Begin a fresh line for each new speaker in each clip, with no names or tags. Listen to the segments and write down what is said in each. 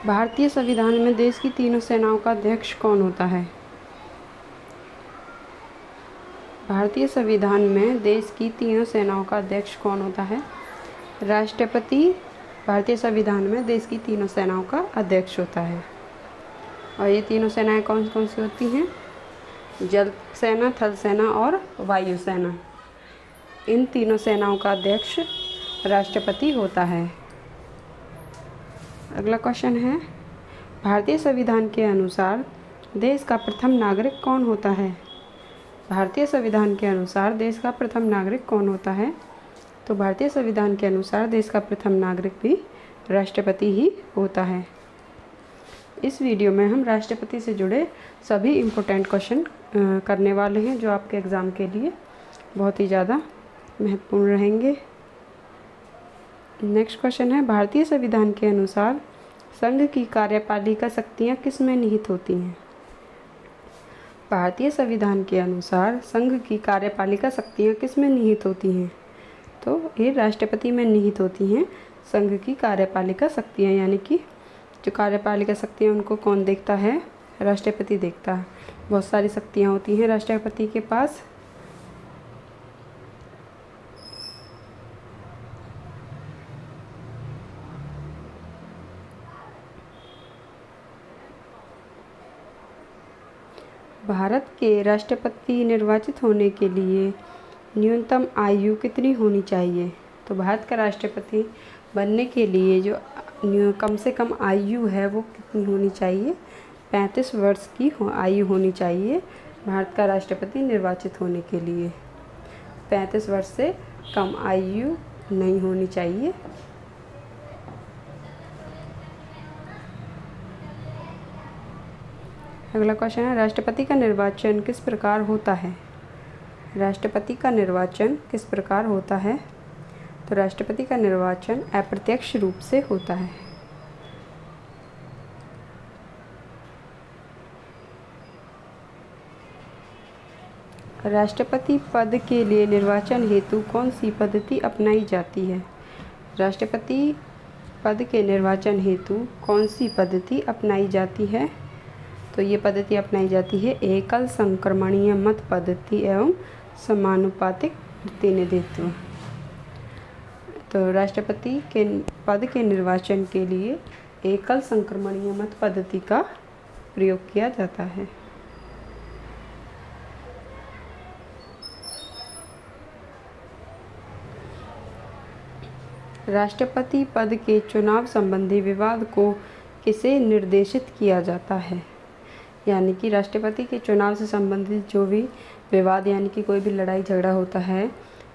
भारतीय संविधान में देश की तीनों सेनाओं का अध्यक्ष कौन होता है? भारतीय संविधान में देश की तीनों सेनाओं का अध्यक्ष कौन होता है? राष्ट्रपति भारतीय संविधान में देश की तीनों सेनाओं का अध्यक्ष होता है। और ये तीनों सेनाएं कौन कौन सी होती हैं? जल सेना, थल सेना और वायु सेना। इन तीनों सेनाओं का अध्यक्ष राष्ट्रपति होता है। अगला क्वेश्चन है, भारतीय संविधान के अनुसार देश का प्रथम नागरिक कौन होता है? भारतीय संविधान के अनुसार देश का प्रथम नागरिक कौन होता है? तो भारतीय संविधान के अनुसार देश का प्रथम नागरिक भी राष्ट्रपति ही होता है। इस वीडियो में हम राष्ट्रपति से जुड़े सभी इम्पोर्टेंट क्वेश्चन करने वाले हैं, जो आपके एग्ज़ाम के लिए बहुत ही ज़्यादा महत्वपूर्ण रहेंगे। नेक्स्ट क्वेश्चन है, भारतीय संविधान के अनुसार संघ की कार्यपालिका शक्तियाँ किस में निहित होती हैं? भारतीय संविधान के अनुसार संघ की कार्यपालिका शक्तियाँ किस में निहित होती हैं? तो ये राष्ट्रपति में निहित होती हैं संघ की कार्यपालिका शक्तियाँ, यानी कि जो कार्यपालिका शक्तियाँ उनको कौन देखता है? राष्ट्रपति देखता है। बहुत सारी शक्तियाँ होती हैं राष्ट्रपति के पास। भारत के राष्ट्रपति निर्वाचित होने के लिए न्यूनतम आयु कितनी होनी चाहिए? तो भारत का राष्ट्रपति बनने के लिए जो कम से कम आयु है वो कितनी होनी चाहिए? 35 वर्ष की आयु होनी चाहिए भारत का राष्ट्रपति निर्वाचित होने के लिए। 35 वर्ष से कम आयु नहीं होनी चाहिए। अगला क्वेश्चन है, राष्ट्रपति का निर्वाचन किस प्रकार होता है? राष्ट्रपति का निर्वाचन किस प्रकार होता है? तो राष्ट्रपति का निर्वाचन अप्रत्यक्ष रूप से होता है। राष्ट्रपति पद के लिए निर्वाचन हेतु कौन सी पद्धति अपनाई जाती है? राष्ट्रपति पद के निर्वाचन हेतु कौन सी पद्धति अपनाई जाती है? तो ये पद्धति अपनाई जाती है एकल संक्रमणीय मत पद्धति एवं समानुपातिक प्रतिनिधित्व। तो राष्ट्रपति के पद के निर्वाचन के लिए एकल संक्रमणीय मत पद्धति का प्रयोग किया जाता है। राष्ट्रपति पद के चुनाव संबंधी विवाद को किसे निर्देशित किया जाता है? यानी कि राष्ट्रपति के चुनाव से संबंधित जो भी विवाद, यानी कि कोई भी लड़ाई झगड़ा होता है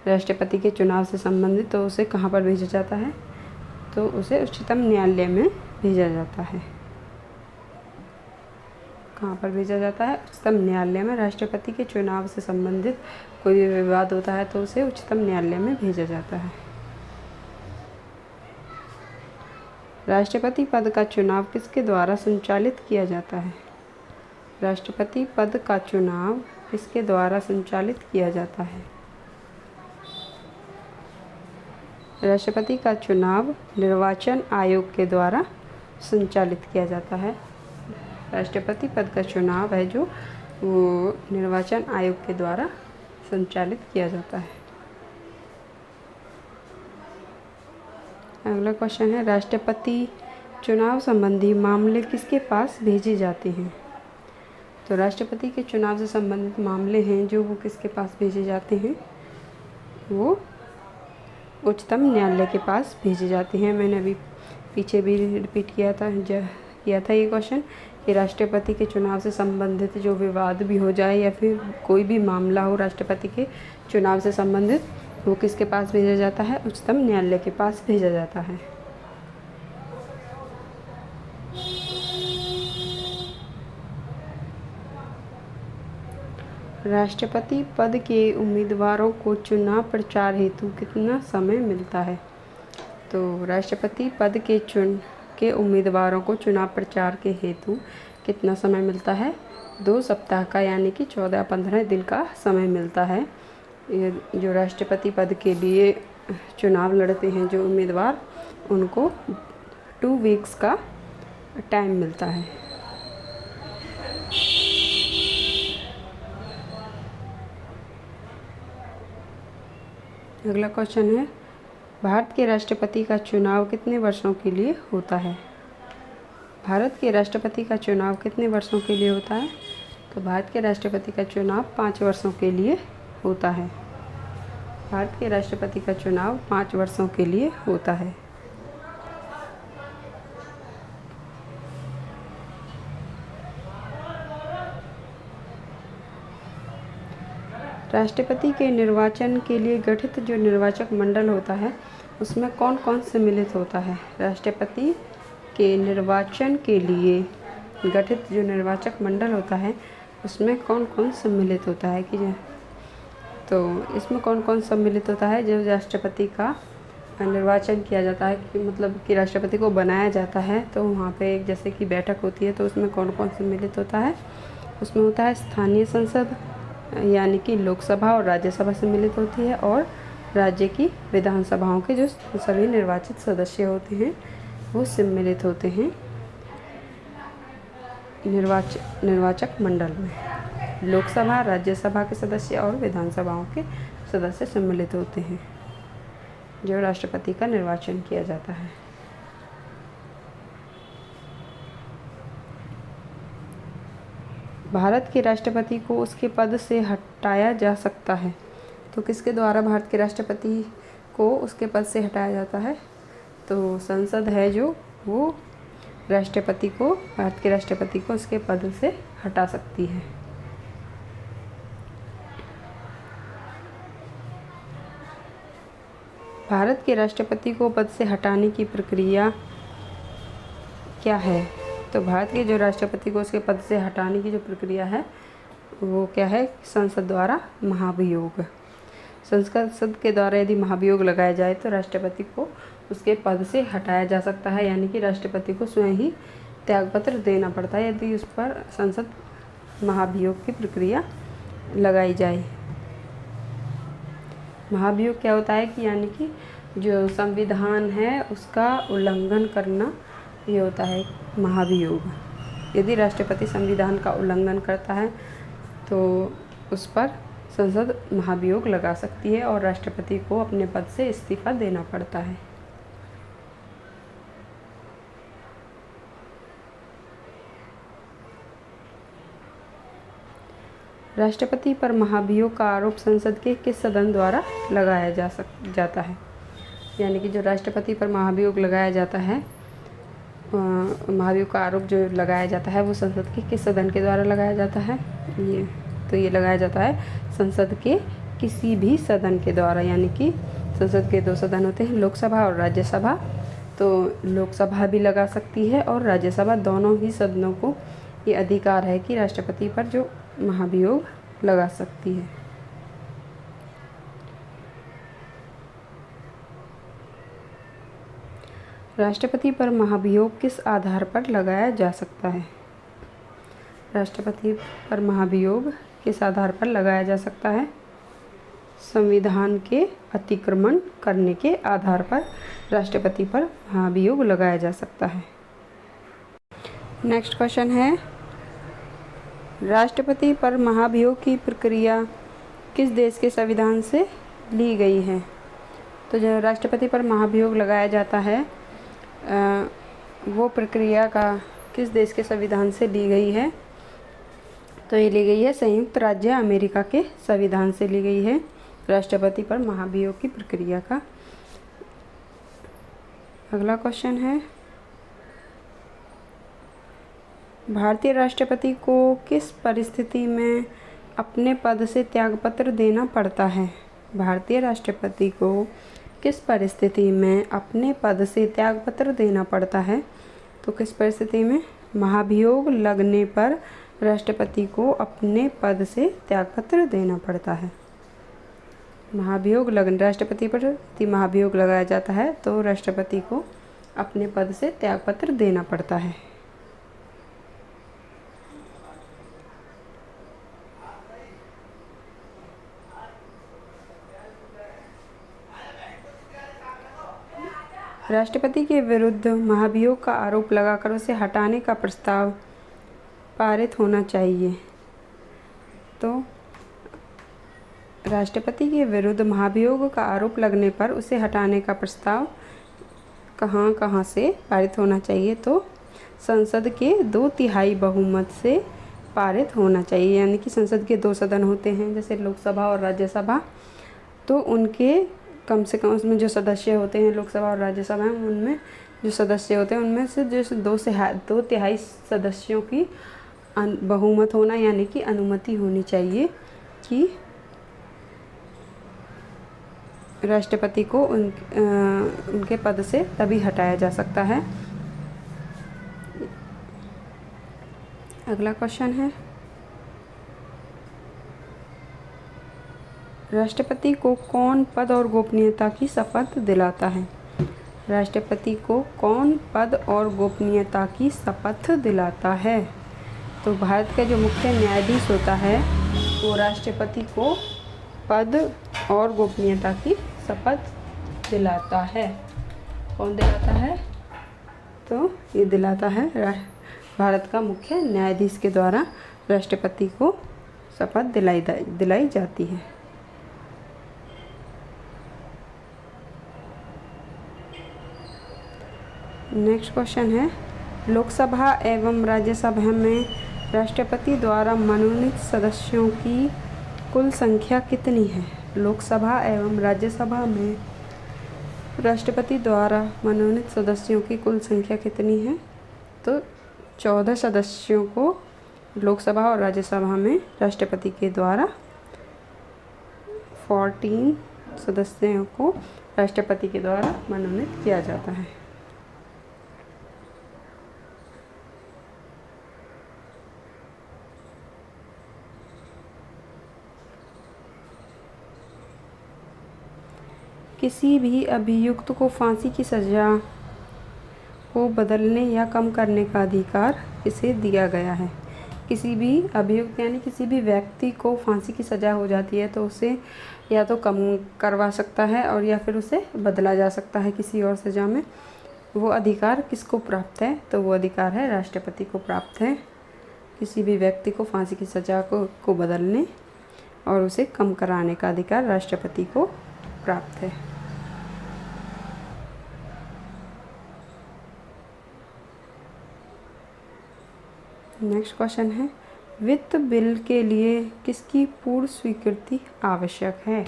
राष्ट्रपति के चुनाव से संबंधित, तो उसे कहाँ पर भेजा जाता है? तो उसे उच्चतम न्यायालय में भेजा जाता है। कहाँ पर भेजा जाता है? उच्चतम न्यायालय में। राष्ट्रपति के चुनाव से संबंधित कोई भी विवाद होता है तो उसे उच्चतम न्यायालय में भेजा जाता है। राष्ट्रपति पद का चुनाव किसके द्वारा संचालित किया जाता है? राष्ट्रपति पद का चुनाव किसके द्वारा संचालित किया जाता है? राष्ट्रपति का चुनाव निर्वाचन आयोग के द्वारा संचालित किया जाता है। राष्ट्रपति पद का चुनाव है जो वो निर्वाचन आयोग के द्वारा संचालित किया जाता है। अगला क्वेश्चन है, राष्ट्रपति चुनाव संबंधी मामले किसके पास भेजे जाते हैं? तो राष्ट्रपति के चुनाव से संबंधित मामले हैं जो वो किसके पास भेजे जाते हैं? वो उच्चतम न्यायालय के पास भेजे जाते हैं। मैंने अभी पीछे भी रिपीट किया था ये क्वेश्चन कि राष्ट्रपति के चुनाव से संबंधित जो विवाद भी हो जाए या फिर कोई भी मामला हो राष्ट्रपति के चुनाव से संबंधित, वो किसके पास भेजा जाता है? उच्चतम न्यायालय के पास भेजा जाता है। राष्ट्रपति पद के उम्मीदवारों को चुनाव प्रचार हेतु कितना समय मिलता है? तो राष्ट्रपति पद के उम्मीदवारों को चुनाव प्रचार के हेतु कितना समय मिलता है? 2 सप्ताह का, यानी कि 14-15 दिन का समय मिलता है। जो राष्ट्रपति पद के लिए चुनाव लड़ते हैं जो उम्मीदवार, उनको 2 वीक्स का टाइम मिलता है। अगला क्वेश्चन है, भारत के राष्ट्रपति का चुनाव कितने वर्षों के लिए होता है? भारत के राष्ट्रपति का चुनाव कितने वर्षों के लिए होता है? तो भारत के राष्ट्रपति का चुनाव 5 वर्षों के लिए होता है। भारत के राष्ट्रपति का चुनाव 5 वर्षों के लिए होता है। राष्ट्रपति के निर्वाचन के लिए गठित जो निर्वाचक मंडल होता है उसमें कौन कौन सम्मिलित होता है? राष्ट्रपति के निर्वाचन के लिए गठित जो निर्वाचक मंडल होता है उसमें कौन कौन सम्मिलित होता है तो इसमें कौन कौन सम्मिलित होता है? जब राष्ट्रपति का निर्वाचन किया जाता है कि मतलब कि राष्ट्रपति को बनाया जाता है तो वहाँ पे एक जैसे कि बैठक होती है, तो उसमें कौन कौन सम्मिलित होता है? उसमें होता है स्थानीय संसद यानी कि लोकसभा और राज्यसभा सम्मिलित होती है, और राज्य की विधानसभाओं के जो सभी निर्वाचित सदस्य होते हैं वो सम्मिलित होते हैं निर्वाचक मंडल में। लोकसभा, राज्यसभा के सदस्य और विधानसभाओं के सदस्य सम्मिलित होते हैं जो राष्ट्रपति का निर्वाचन किया जाता है। भारत के राष्ट्रपति को उसके पद से हटाया जा सकता है, तो किसके द्वारा भारत के राष्ट्रपति को उसके पद से हटाया जाता है? तो संसद है जो वो भारत के राष्ट्रपति को उसके पद से हटा सकती है। भारत के राष्ट्रपति को पद से हटाने की प्रक्रिया क्या है? तो भारत के जो राष्ट्रपति को उसके पद से हटाने की जो प्रक्रिया है वो क्या है? संसद द्वारा महाभियोग। संसद के द्वारा यदि महाभियोग लगाया जाए तो राष्ट्रपति को उसके पद से हटाया जा सकता है, यानी कि राष्ट्रपति को स्वयं ही त्यागपत्र देना पड़ता है यदि उस पर संसद महाभियोग की प्रक्रिया लगाई जाए। महाभियोग क्या होता है कि यानी कि जो संविधान है उसका उल्लंघन करना, ये होता है महाभियोग। यदि राष्ट्रपति संविधान का उल्लंघन करता है तो उस पर संसद महाभियोग लगा सकती है और राष्ट्रपति को अपने पद से इस्तीफा देना पड़ता है। राष्ट्रपति पर महाभियोग का आरोप संसद के किस सदन द्वारा लगाया जाता है? यानी कि जो राष्ट्रपति पर महाभियोग लगाया जाता है, महाभियोग का आरोप जो लगाया जाता है वो संसद के किस सदन के द्वारा लगाया जाता है? ये लगाया जाता है संसद के किसी भी सदन के द्वारा। यानी कि संसद के 2 सदन होते हैं, लोकसभा और राज्यसभा। तो लोकसभा भी लगा सकती है और राज्यसभा, दोनों ही सदनों को ये अधिकार है कि राष्ट्रपति पर जो महाभियोग लगा सकती है। राष्ट्रपति पर महाभियोग किस आधार पर लगाया जा सकता है? राष्ट्रपति पर महाभियोग किस आधार पर लगाया जा सकता है? संविधान के अतिक्रमण करने के आधार पर राष्ट्रपति पर महाभियोग लगाया जा सकता है। नेक्स्ट क्वेश्चन है, राष्ट्रपति पर महाभियोग की प्रक्रिया किस देश के संविधान से ली गई है? तो जो राष्ट्रपति पर महाभियोग लगाया जाता है वो प्रक्रिया का किस देश के संविधान से ली गई है? तो ये ली गई है संयुक्त राज्य अमेरिका के संविधान से ली गई है राष्ट्रपति पर महाभियोग की प्रक्रिया का। अगला क्वेश्चन है, भारतीय राष्ट्रपति को किस परिस्थिति में अपने पद से त्यागपत्र देना पड़ता है? भारतीय राष्ट्रपति को किस परिस्थिति में अपने पद से त्यागपत्र देना पड़ता है? तो किस परिस्थिति में? महाभियोग लगने पर राष्ट्रपति को अपने पद से त्यागपत्र देना पड़ता है। राष्ट्रपति पर यदि महाभियोग लगाया जाता है तो राष्ट्रपति को अपने पद से त्यागपत्र देना पड़ता है। राष्ट्रपति के विरुद्ध महाभियोग का आरोप लगाकर उसे हटाने का प्रस्ताव पारित होना चाहिए। तो राष्ट्रपति के विरुद्ध महाभियोग का आरोप लगने पर उसे हटाने का प्रस्ताव कहाँ कहाँ से पारित होना चाहिए? तो संसद के 2/3 बहुमत से पारित होना चाहिए। यानी कि संसद के 2 सदन होते हैं, जैसे लोकसभा और राज्यसभा, तो उनके कम से कम उसमें जो सदस्य होते हैं लोकसभा और राज्यसभा में, उनमें जो सदस्य होते हैं उनमें से जो 2/3 सदस्यों की बहुमत होना यानी कि अनुमति होनी चाहिए कि राष्ट्रपति को उनके पद से तभी हटाया जा सकता है। अगला क्वेश्चन है, राष्ट्रपति को कौन पद और गोपनीयता की शपथ दिलाता है? राष्ट्रपति को कौन पद और गोपनीयता की शपथ दिलाता है? तो भारत का जो मुख्य न्यायाधीश होता है वो राष्ट्रपति को पद और गोपनीयता की शपथ दिलाता है। कौन दिलाता है? तो ये दिलाता है भारत का मुख्य न्यायाधीश के द्वारा राष्ट्रपति को शपथ दिलाई जाती है। नेक्स्ट क्वेश्चन है, लोकसभा एवं राज्यसभा में राष्ट्रपति द्वारा मनोनीत सदस्यों की कुल संख्या कितनी है? लोकसभा एवं राज्यसभा में राष्ट्रपति द्वारा मनोनीत सदस्यों की कुल संख्या कितनी है? तो 14 सदस्यों को लोकसभा और राज्यसभा में राष्ट्रपति के द्वारा 14 सदस्यों को राष्ट्रपति के द्वारा मनोनीत किया जाता है। किसी भी अभियुक्त को फांसी की सज़ा को बदलने या कम करने का अधिकार इसे दिया गया है। किसी भी अभियुक्त यानी किसी भी व्यक्ति को फांसी की सज़ा हो जाती है तो उसे या तो कम करवा सकता है और या फिर उसे बदला जा सकता है किसी और सज़ा में। वो अधिकार किसको प्राप्त है? तो वो अधिकार है राष्ट्रपति को प्राप्त है। किसी भी व्यक्ति को फांसी की सज़ा को बदलने और उसे कम कराने का अधिकार राष्ट्रपति को प्राप्त है। नेक्स्ट क्वेश्चन है, वित्त बिल के लिए किसकी पूर्व स्वीकृति आवश्यक है?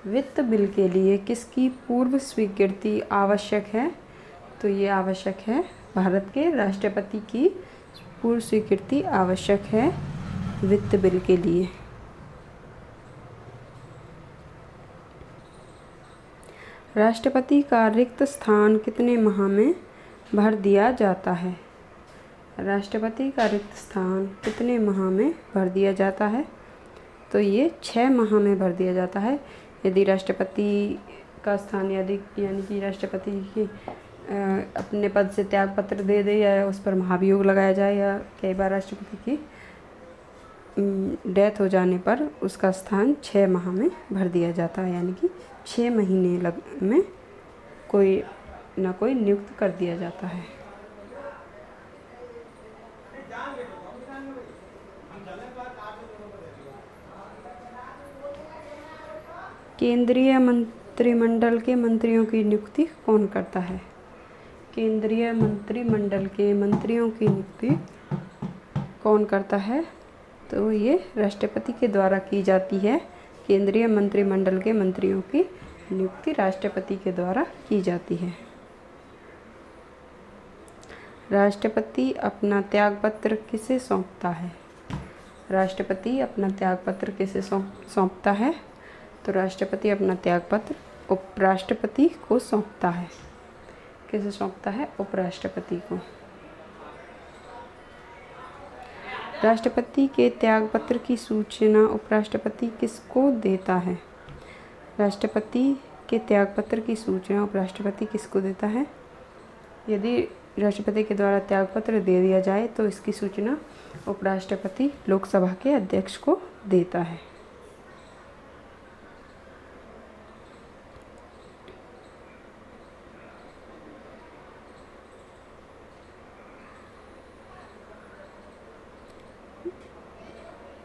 वित्त बिल के लिए किसकी पूर्व स्वीकृति आवश्यक है? तो ये आवश्यक है भारत के राष्ट्रपति की पूर्व स्वीकृति आवश्यक है वित्त बिल के लिए। राष्ट्रपति का रिक्त स्थान कितने माह में भर दिया जाता है? राष्ट्रपति का रिक्त स्थान कितने माह में भर दिया जाता है? तो ये 6 माह में भर दिया जाता है। यदि राष्ट्रपति का स्थान यानी कि राष्ट्रपति की अपने पद से त्याग पत्र दे दे या उस पर महाभियोग लगाया जाए या कई बार राष्ट्रपति की डेथ हो जाने पर उसका स्थान 6 माह में भर दिया जाता है। यानी कि 6 महीने में कोई ना कोई नियुक्त कर दिया जाता है। केंद्रीय मंत्रिमंडल के मंत्रियों की नियुक्ति कौन करता है? केंद्रीय मंत्रिमंडल के मंत्रियों की नियुक्ति कौन करता है? तो ये राष्ट्रपति के द्वारा की जाती है। केंद्रीय मंत्रिमंडल के मंत्रियों की नियुक्ति राष्ट्रपति के द्वारा की जाती है। राष्ट्रपति अपना त्यागपत्र किसे सौंपता है? राष्ट्रपति अपना त्यागपत्र किसे सौंपता है? तो राष्ट्रपति अपना त्यागपत्र उपराष्ट्रपति को सौंपता है। किसे सौंपता है? उपराष्ट्रपति को। राष्ट्रपति के त्यागपत्र की सूचना उपराष्ट्रपति किसको देता है? राष्ट्रपति के त्यागपत्र की सूचना उपराष्ट्रपति किसको देता है? यदि राष्ट्रपति के द्वारा त्यागपत्र दे दिया जाए तो इसकी सूचना उपराष्ट्रपति लोकसभा के अध्यक्ष को देता है।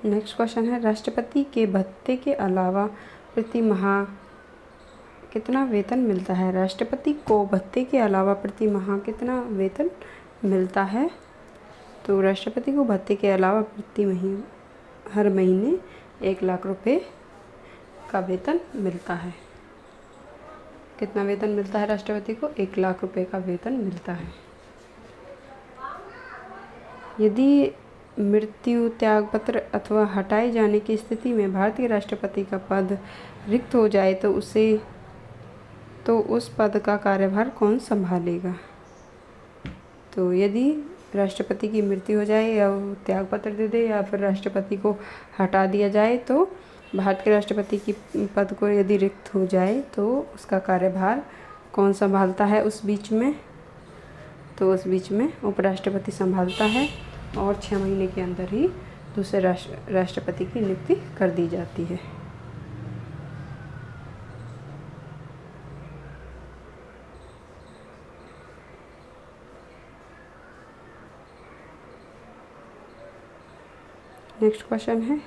नेक्स्ट क्वेश्चन है, राष्ट्रपति के भत्ते के अलावा प्रति माह कितना वेतन मिलता है? राष्ट्रपति को भत्ते के अलावा प्रति माह कितना वेतन मिलता है? तो राष्ट्रपति को भत्ते के अलावा हर महीने 1 लाख रुपए का वेतन मिलता है। कितना वेतन मिलता है राष्ट्रपति को? 1 लाख रुपए का वेतन मिलता है। यदि मृत्यु, त्यागपत्र अथवा हटाए जाने की स्थिति में भारतीय राष्ट्रपति का पद रिक्त हो जाए तो उस पद का कार्यभार कौन संभालेगा? तो यदि राष्ट्रपति की मृत्यु हो जाए या वो त्यागपत्र दे दे या फिर राष्ट्रपति को हटा दिया जाए, तो भारत के राष्ट्रपति की पद को यदि रिक्त हो जाए तो उसका कार्यभार कौन संभालता है उस बीच में? तो उस बीच में उपराष्ट्रपति संभालता है और 6 महीने के अंदर ही दूसरे राष्ट्रपति की नियुक्ति कर दी जाती है। नेक्स्ट क्वेश्चन है,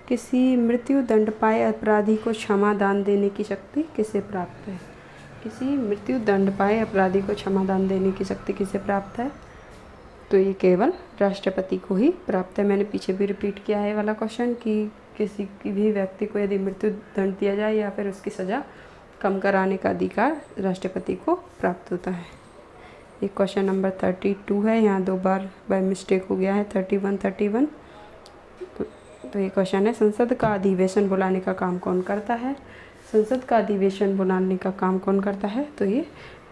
किसी मृत्यु दंड पाए अपराधी को क्षमा दान देने की शक्ति किसे प्राप्त है? किसी मृत्यु दंड पाए अपराधी को क्षमा दान देने की शक्ति किसे प्राप्त है? तो ये केवल राष्ट्रपति को ही प्राप्त है। मैंने पीछे भी रिपीट किया है वाला क्वेश्चन कि किसी भी व्यक्ति को यदि मृत्यु दंड दिया जाए या फिर उसकी सज़ा कम कराने का अधिकार राष्ट्रपति को प्राप्त होता है। ये क्वेश्चन नंबर 32 है, यहाँ 2 बार बाय मिस्टेक हो गया है 31। तो ये क्वेश्चन है, संसद का अधिवेशन बुलाने का काम कौन करता है? संसद का अधिवेशन बुलाने का काम कौन करता है? तो ये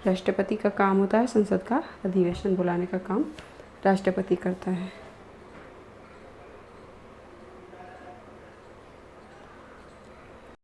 राष्ट्रपति का काम होता है। संसद का अधिवेशन बुलाने का काम राष्ट्रपति करता है।